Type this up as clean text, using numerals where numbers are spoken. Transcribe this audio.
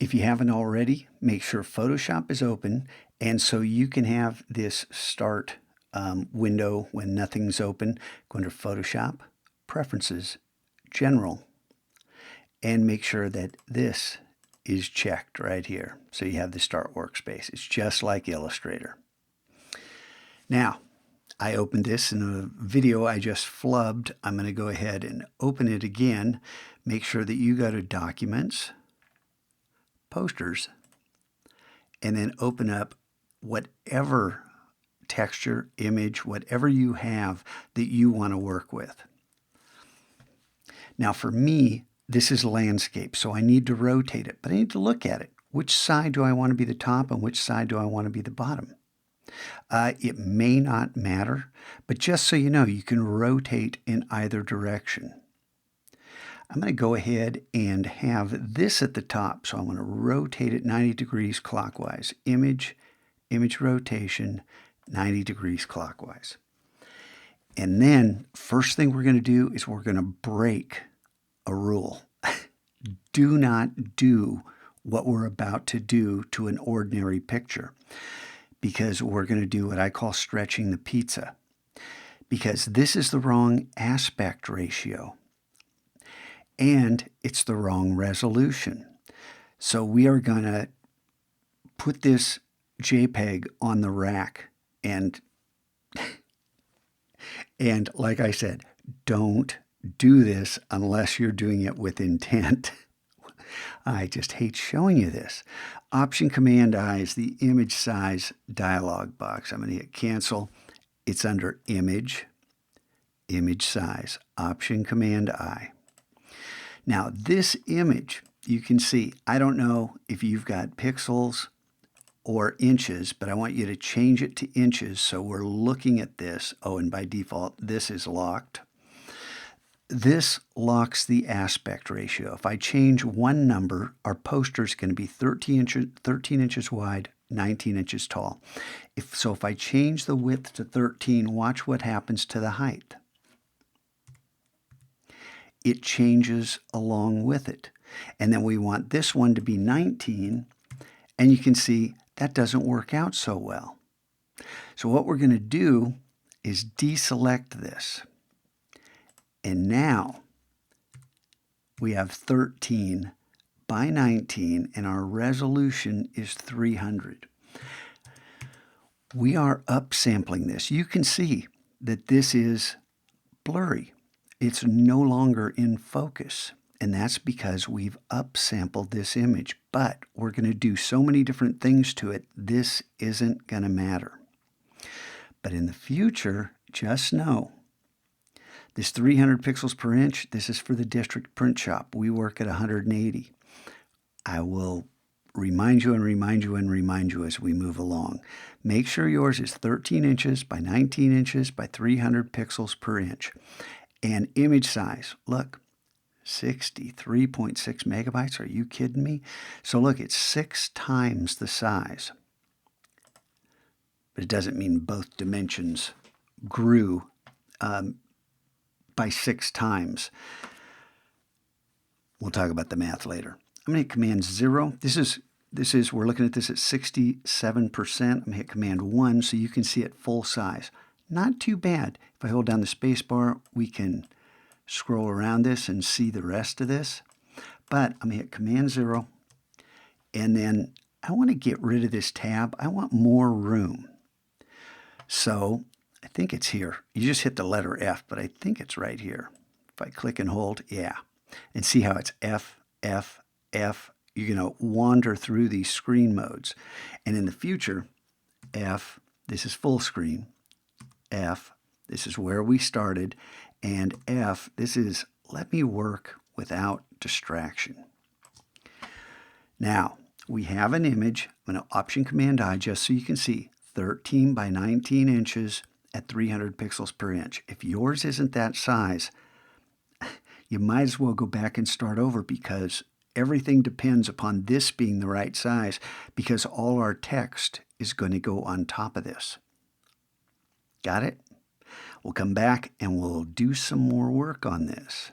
If you haven't already, make sure Photoshop is open, and so you can have this start window when nothing's open. Go under Photoshop, Preferences, General, and make sure that this is checked right here. So you have the Start Workspace. It's just like Illustrator. Now, I opened this in a video I just flubbed. I'm going to go ahead and open it again. Make sure that you go to Documents, Posters, and then open up whatever texture, image, whatever you have that you want to work with. Now for me, this is landscape, so I need to rotate it, but I need to look at it. Which side do I want to be the top and which side do I want to be the bottom? It may not matter, but just so you know, you can rotate in either direction. I'm going to go ahead and have this at the top, so I'm going to rotate it 90 degrees clockwise. Image rotation, 90 degrees clockwise. And then first thing we're going to do is we're going to break a rule. Do not do what we're about to do to an ordinary picture, because we're going to do what I call stretching the pizza, because this is the wrong aspect ratio and it's the wrong resolution. So we are going to put this JPEG on the rack, and like I said, don't do this unless you're doing it with intent. I just hate showing you this. Option Command I is the image size dialog box. I'm going to hit cancel. It's under image size, Option Command I. Now this image, you can see, I don't know if you've got pixels or inches, but I want you to change it to inches so we're looking at this. Oh, and by default, this is locked. This locks the aspect ratio. If I change one number, our poster is going to be 13 inches wide, 19 inches tall. If I change the width to 13, watch what happens to the height. It changes along with it. And then we want this one to be 19, and you can see that doesn't work out so well. So what we're going to do is deselect this. And now we have 13 by 19, and our resolution is 300. We are upsampling this. You can see that this is blurry. It's no longer in focus, and that's because we've upsampled this image. But we're going to do so many different things to it, this isn't going to matter. But in the future, just know, this 300 pixels per inch, this is for the district print shop. We work at 180. I will remind you and remind you and remind you as we move along. Make sure yours is 13 inches by 19 inches by 300 pixels per inch. And image size, look, 63.6 megabytes. Are you kidding me? So look, it's 6 times the size. But it doesn't mean both dimensions grew by 6 times. We'll talk about the math later. I'm going to hit Command 0. This is we're looking at this at 67%. I'm going to hit Command 1 so you can see it full size. Not too bad. If I hold down the space bar, we can scroll around this and see the rest of this. But I'm going to hit Command 0, and then I want to get rid of this tab. I want more room. So I think it's here. You just hit the letter F, but I think it's right here. If I click and hold, yeah. And see how it's F, F, F. You're going to wander through these screen modes. And in the future, F, this is full screen. F, this is where we started. And F, this is let me work without distraction. Now, we have an image. I'm going to Option Command I just so you can see 13 by 19 inches at 300 pixels per inch. If yours isn't that size, you might as well go back and start over, because everything depends upon this being the right size, because all our text is going to go on top of this. Got it? We'll come back and we'll do some more work on this.